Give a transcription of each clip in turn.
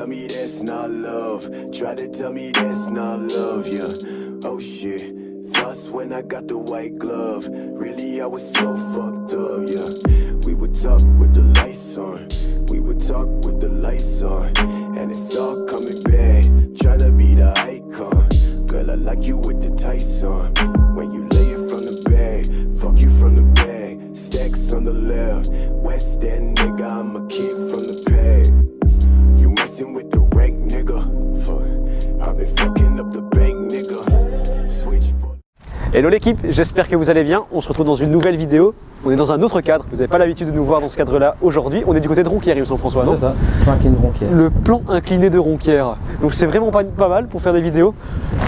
tell me that's not love. Try to tell me that's not love, yeah. Oh shit. Fuss when I got the white glove. Really, I was so fucked up, yeah. We would talk with the lights on. We would talk with the lights on. And it's all coming back. Try to be the icon. Girl, I like you with the tights on. When you lay it from the bag, fuck you from the bag. Stacks on the left. West End nigga, I'm a kid from the pad. You messing with the rank nigga. Fuck, I've been fucking up the bank nigga. Switch for. Hello l'équipe, j'espère que vous allez bien. On se retrouve dans une nouvelle vidéo. On est dans un autre cadre. Vous n'avez pas l'habitude de nous voir dans ce cadre-là aujourd'hui. On est du côté de Ronquière, il me semble, François, non? C'est ça, plan incliné de Ronquière. Le plan incliné de Ronquière. Donc c'est vraiment pas mal pour faire des vidéos.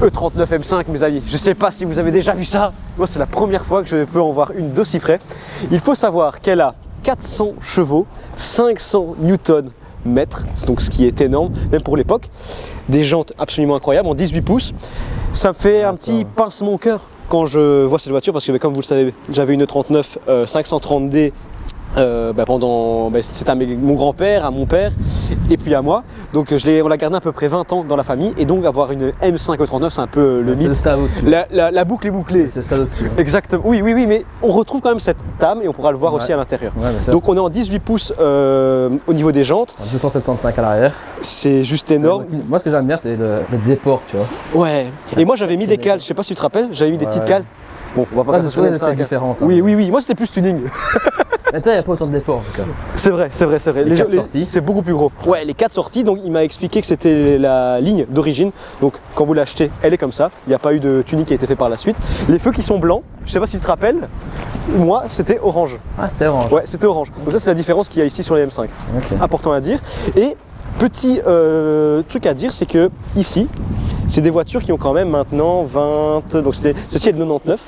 E39 M5, mes amis. Je sais pas si vous avez déjà vu ça. Moi, c'est la première fois que je peux en voir une d'aussi près. Il faut savoir qu'elle a 400 chevaux, 500 Nm, donc ce qui est énorme, même pour l'époque. Des jantes absolument incroyables en 18 pouces. Ça me fait un petit pincement au cœur quand je vois cette voiture parce que comme vous le savez, j'avais une E39 530D c'était à mon grand-père, à mon père et puis à moi. Donc on l'a gardé à peu près 20 ans dans la famille et donc avoir une M5 E39 c'est un peu le mythe. La boucle est bouclée. C'est le stade au-dessus. Exactement, oui, mais on retrouve quand même cette tame et on pourra le voir aussi à l'intérieur. Donc on est en 18 pouces au niveau des jantes. 275 à l'arrière. C'est juste énorme. Moi ce que j'aime bien c'est le déport, tu vois. Ouais, et moi j'avais mis des cales, je sais pas si tu te rappelles, j'avais mis des petites cales. Bon, on va pas faire ça c'est différent. Oui, moi c'était plus tuning. Mais toi, il n'y a pas autant de déport en tout cas. C'est vrai. Les 4 sorties. C'est beaucoup plus gros. Ouais, les 4 sorties, donc il m'a expliqué que c'était la ligne d'origine. Donc quand vous l'achetez, elle est comme ça. Il n'y a pas eu de tuning qui a été fait par la suite. Les feux qui sont blancs, je sais pas si tu te rappelles, moi c'était orange. Ah, c'était orange. Ouais, c'était orange. Donc ça c'est la différence qu'il y a ici sur les M5. Okay. Important à dire. Et petit truc à dire, c'est que ici, c'est des voitures qui ont quand même maintenant 20, donc ceci est le 99,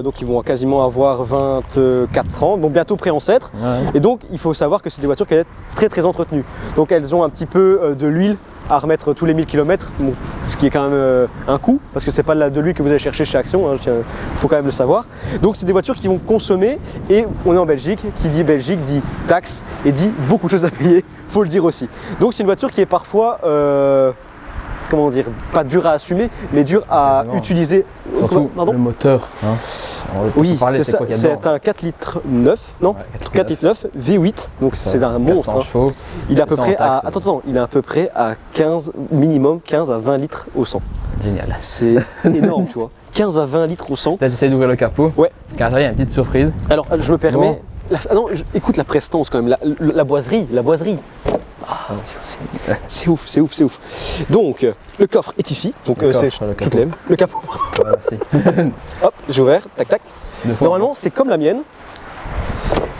donc ils vont quasiment avoir 24 ans, donc bientôt pré-ancêtre. Et donc il faut savoir que c'est des voitures qui sont très très entretenues. Donc elles ont un petit peu de l'huile à remettre tous les 1000 km, bon, ce qui est quand même un coût, parce que c'est pas de l'huile que vous allez chercher chez Action, il faut quand même le savoir. Donc c'est des voitures qui vont consommer, et on est en Belgique, qui dit Belgique dit taxe, et dit beaucoup de choses à payer, faut le dire aussi. Donc c'est une voiture qui est parfois, comment dire, pas dur à assumer, mais dur à utiliser. Surtout le moteur. Hein. Oui, c'est ça, c'est un 4 litres 9, non ouais, 4 litres 9 V8, donc c'est un monstre. Hein. Il est à peu près à, il est à peu près à 15, minimum 15 à 20 litres au 100. Génial. C'est énorme, tu vois. 15 à 20 litres au 100. Peut-être essayer d'ouvrir le capot. Ouais. Parce qu'à l'intérieur, il y a une petite surprise. Alors, je me permets. Bon. Écoute la prestance quand même, la boiserie. Ah, c'est ouf. Donc, le coffre est ici, donc c'est toute l'aime. Le capot. Voilà, merci. Hop, j'ai ouvert, tac. Normalement, c'est comme la mienne.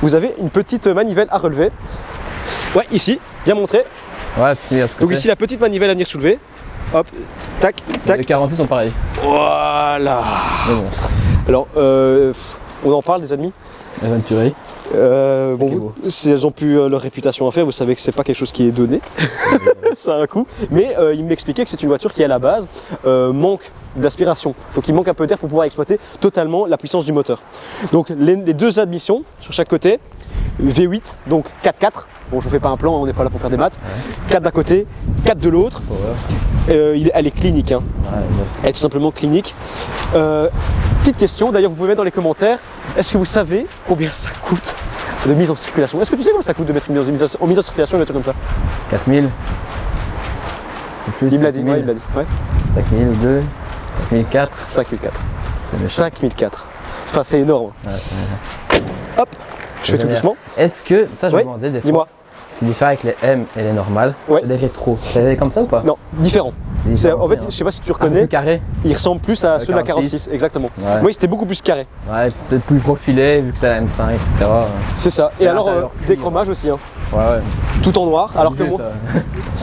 Vous avez une petite manivelle à relever. Ouais, ici, bien montré. Ouais, donc ici, la petite manivelle à venir soulever. Hop, tac. Les 46 sont pareils. Voilà. Alors, on en parle des ennemis. Aventurier. Si elles ont plus leur réputation à faire, vous savez que c'est pas quelque chose qui est donné, ça a un coût. Mais il m'expliquait que c'est une voiture qui à la base manque d'aspiration, donc il manque un peu d'air pour pouvoir exploiter totalement la puissance du moteur. Donc les deux admissions sur chaque côté, V8, donc 4x4. Bon, je vous fais pas un plan, on n'est pas là pour faire des maths. 4 d'un côté, 4 de l'autre. Elle est clinique, hein. Elle est tout simplement clinique. Petite question, d'ailleurs vous pouvez mettre dans les commentaires, est-ce que vous savez combien ça coûte de mise en circulation? Est-ce que tu sais combien ça coûte de mettre en mise en circulation une voiture comme ça? 4000. Il me l'a dit, ouais. 5002, 5004. 5004. 5004. Enfin c'est énorme. Ouais, hop, je fais tout doucement. Est-ce que, ça je me demandais des fois, dis-moi. Ce qui diffère avec les M et les normales, c'est les rétros. C'est comme ça ou pas? Non, différent. En fait, je sais pas si tu reconnais, plus carré. Il ressemble plus à ceux de la 46, exactement. Ouais. Moi, c'était beaucoup plus carré. Ouais, peut-être plus profilé vu que c'est la M5, etc. C'est ça. Et alors, décrommage aussi. Hein. Ouais. Tout en noir, alors que moi.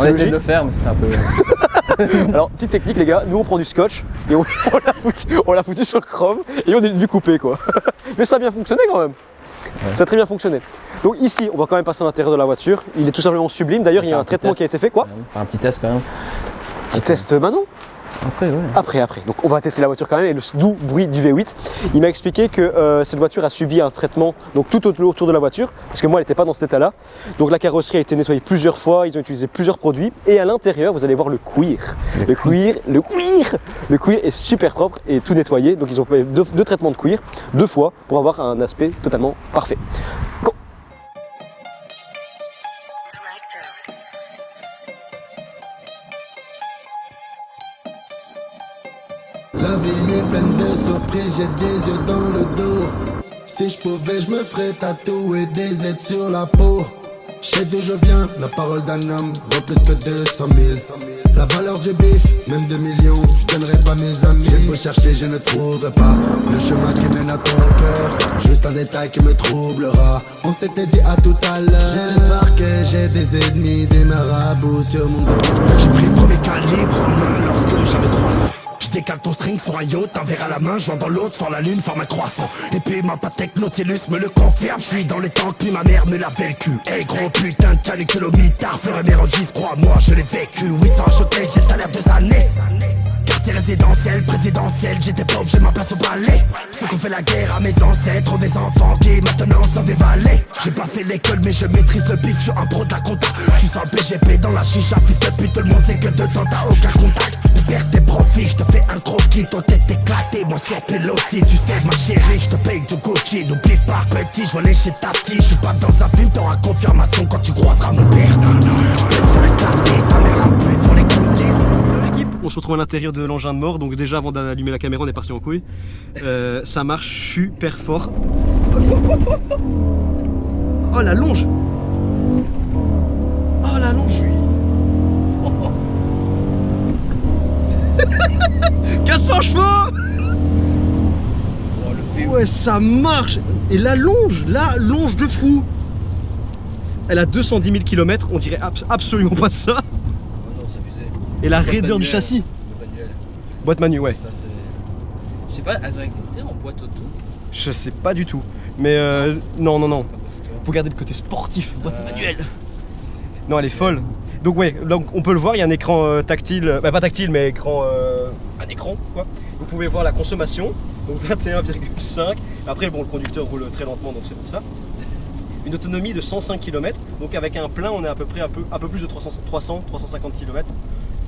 On essaie de le faire, mais c'était un peu. Alors, petite technique, les gars, nous on prend du scotch et on l'a foutu sur le chrome et on est venu couper quoi. Mais ça a bien fonctionné quand même. Ouais. Ça a très bien fonctionné. Donc ici, on va quand même passer à l'intérieur de la voiture. Il est tout simplement sublime. D'ailleurs, il y a un traitement qui a été fait, quoi. Un petit test quand même. Petit test, Manon. Après, ouais. Après. Donc on va tester la voiture quand même et le doux bruit du V8. Il m'a expliqué que cette voiture a subi un traitement donc tout autour de la voiture, parce que moi elle n'était pas dans cet état-là. Donc la carrosserie a été nettoyée plusieurs fois, ils ont utilisé plusieurs produits et à l'intérieur vous allez voir le cuir. Le cuir est super propre et tout nettoyé. Donc ils ont fait deux traitements de cuir 2 fois pour avoir un aspect totalement parfait. Go. La vie est pleine de surprises, j'ai des yeux dans le dos. Si je pouvais, je me ferais tatouer des aides sur la peau. Je sais d'où je viens, la parole d'un homme vaut plus que 200 000. La valeur du bif, même 2 millions, je donnerai pas mes amis. J'ai beau chercher, je ne trouverai pas le chemin qui mène à ton cœur. Juste un détail qui me troublera. On s'était dit à tout à l'heure. J'ai le parquet, j'ai des ennemis, des marabouts sur mon dos. J'ai pris le premier calibre en main lorsque j'avais 3 ans. Je décale ton string sur un yacht, un verre à la main, joint dans l'autre, sur la lune, forme un croissant. Et puis ma Patek Nautilus me le confirme, je suis dans les temps puis ma mère me l'avait le cul. Hey gros putain de calicule mitard, ferait mes registres, crois-moi, je l'ai vécu. Oui, sans choquer, j'ai le salaire 2 années. Quartier résidentiel, présidentiel, j'étais pauvre, j'ai ma place au palais. Ceux qui ont fait la guerre à mes ancêtres ont des enfants qui maintenant sont des valets. J'ai pas fait l'école mais je maîtrise le bif, je suis un pro de la compta. Tu sens le PGP dans la chicha, fils de pute, tout le monde sait que de temps t'as aucun contact. Perds tes profits, je te fais un croquis, ton tête éclatée, moi sur pilotis. Tu sais ma chérie, je te paye du Gucci. N'oublie pas petit, je volais chez ta petite. Je suis pas dans un film, t'auras confirmation quand tu croiseras mon père. Je peux te faire éclater, ta mère la pute, on les compte. L'équipe, on se retrouve à l'intérieur de l'engin de mort, donc déjà avant d'allumer la caméra on est parti en couille. Ça marche super fort. Oh la longe. Oh la longe. 400 chevaux. Ouais, ça marche. Et la longe de fou. Elle a 210 000 km, on dirait absolument pas ça. Oh non, c'est abusé. Et la raideur du châssis. Boîte manuelle, ouais. Ça, je sais pas, elles ont existé en boîte auto. Je sais pas du tout. Mais non. Faut garder le côté sportif, boîte manuelle. Non, elle est folle. Donc ouais, donc on peut le voir, il y a un écran tactile, bah pas tactile mais écran, un écran quoi. Vous pouvez voir la consommation, donc 21,5. Après bon, le conducteur roule très lentement donc c'est pour ça. Une autonomie de 105 km, donc avec un plein on est à peu près un peu plus de 350 km.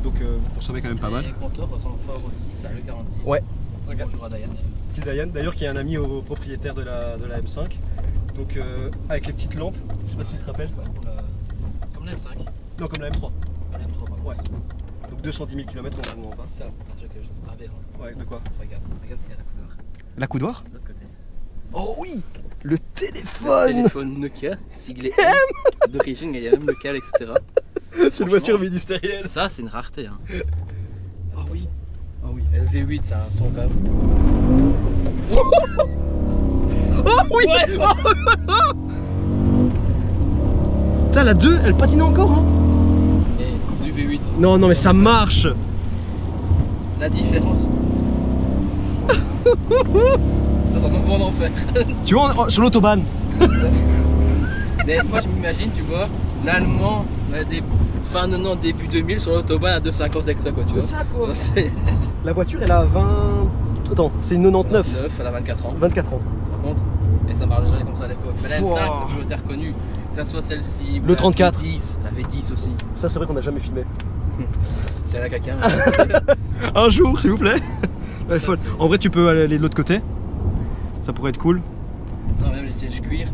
Donc vous consommez quand même pas mal. Et les compteurs ressemblent fort aussi, ça le 46. Ouais. Bonjour à Diane. Petite Diane, d'ailleurs qui est un ami au propriétaire de la M5. Donc avec les petites lampes, je sais pas si tu te rappelles. Ouais, comme la M5. Non, comme la M3. La M3, pardon. Ouais. Donc 210 000 km on passe. Ça, un truc que je trouve aberrant. Ouais, de quoi? Regarde s'il y a la couleur. La coudoir? De l'autre côté. Oh oui! Le Le téléphone! téléphone Nokia, siglé M. D'origine, il y a même local, etc. C'est une voiture ministérielle. Ça, c'est une rareté. Hein. Oh oui. Oh oui. Le V8, c'est un son quand même. Oh oui! Putain, la 2, elle patine encore hein? Et coupe du V8. Non, mais ça marche! La différence. Ça sent bon enfer. Tu vois, sur l'autobahn. Mais moi je m'imagine, tu vois, l'allemand fin 90, début 2000 sur l'autobahn à 250 avec ça quoi, tu vois. C'est ça quoi! Non, c'est La voiture, elle a 20... Attends, c'est une 99. 9, elle a 24 ans. 24 ans. Tu te rends compte? Et ça marche déjà comme ça à l'époque. Mais la M5, Wow. ça a toujours été reconnu. Que ça soit celle-ci, ou Le la 34. V10, la V10 aussi. Ça, c'est vrai qu'on n'a jamais filmé. C'est là quelqu'un. Un jour, s'il vous plaît. Elle est folle. En vrai, tu peux aller de l'autre côté. Ça pourrait être cool. Non, même les sièges cuir,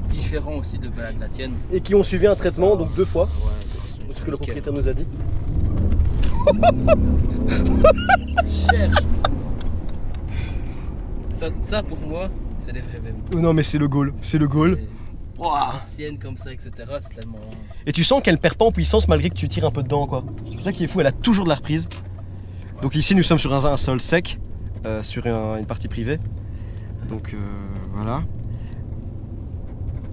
différents aussi de la tienne. Et qui ont suivi un traitement, donc 2 fois. Ouais, C'est ce que le nickel. propriétaire nous a dit. Cherche. Ça pour moi, c'est les vrais VM. Non, mais c'est le goal. C'est le goal. Ancienne comme ça, etc. C'est tellement. Et tu sens qu'elle perd pas en puissance malgré que tu tires un peu dedans, quoi. C'est ça qui est fou, elle a toujours de la reprise. Donc ici, nous sommes sur un sol sec, sur une partie privée. Donc voilà.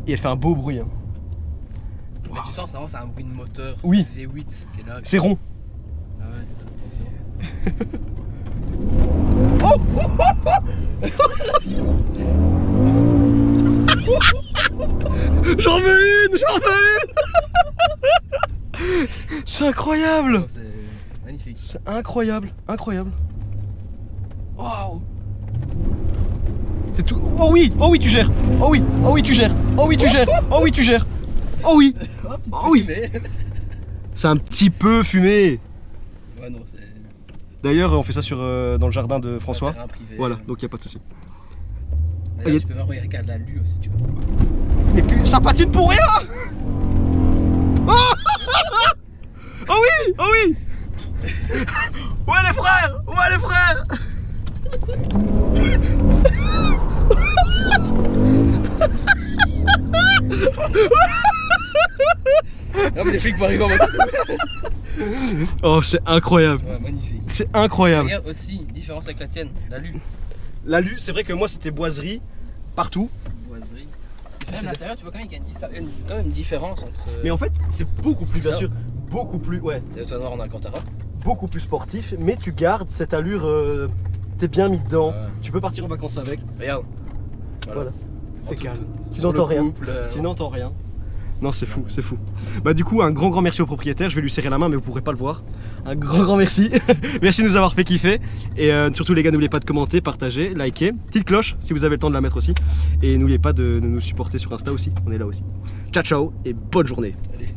Et elle fait un beau bruit. Hein. Mais tu sens vraiment c'est un bruit de moteur. Oui. V8 qui est là. C'est rond. Ah ouais, attention. J'en veux une! C'est incroyable! C'est magnifique. C'est incroyable, incroyable. Waouh. C'est tout. Oh oui, tu gères. Oh oui, tu gères. Oh oui, tu gères. Oh oui, tu gères. Oh oui. Oh oui. C'est un petit peu fumé. Ouais, non, c'est. D'ailleurs, on fait ça dans le jardin de François. Un terrain privé. Voilà, donc il n'y a pas de souci. D'ailleurs, tu peux même regarder la lue aussi, tu vois. Et puis, ça patine pour rien. Oh, oh oui, oh oui. Ouais les frères, ouais les frères. Non, mais les flics vont arriver en mode. Oh, c'est incroyable. Ouais, magnifique. C'est incroyable. Regarde aussi, différence avec la tienne, la lue. La lue, c'est vrai que moi c'était boiserie partout. Boiserie. Même à l'intérieur, tu vois quand même qu'il y a quand même une différence entre. Mais en fait, c'est beaucoup plus, C'est bien ça. sûr, beaucoup plus, ouais, C'est le toit noir en Alcantara. beaucoup plus sportif. Mais tu gardes cette allure, t'es bien mis dedans. Ouais. Tu peux partir en vacances avec. Regarde. Voilà. C'est En calme. tout- Tu sur n'entends le rien. couple, Tu n'entends rien. Non, c'est fou, c'est fou. Bah du coup, un grand merci au propriétaire. Je vais lui serrer la main, mais vous pourrez pas le voir. Un grand merci. Merci de nous avoir fait kiffer. Et surtout les gars, n'oubliez pas de commenter, partager, liker, petite cloche si vous avez le temps de la mettre aussi. Et n'oubliez pas de nous supporter sur Insta aussi. On est là aussi. Ciao ciao et bonne journée. Allez.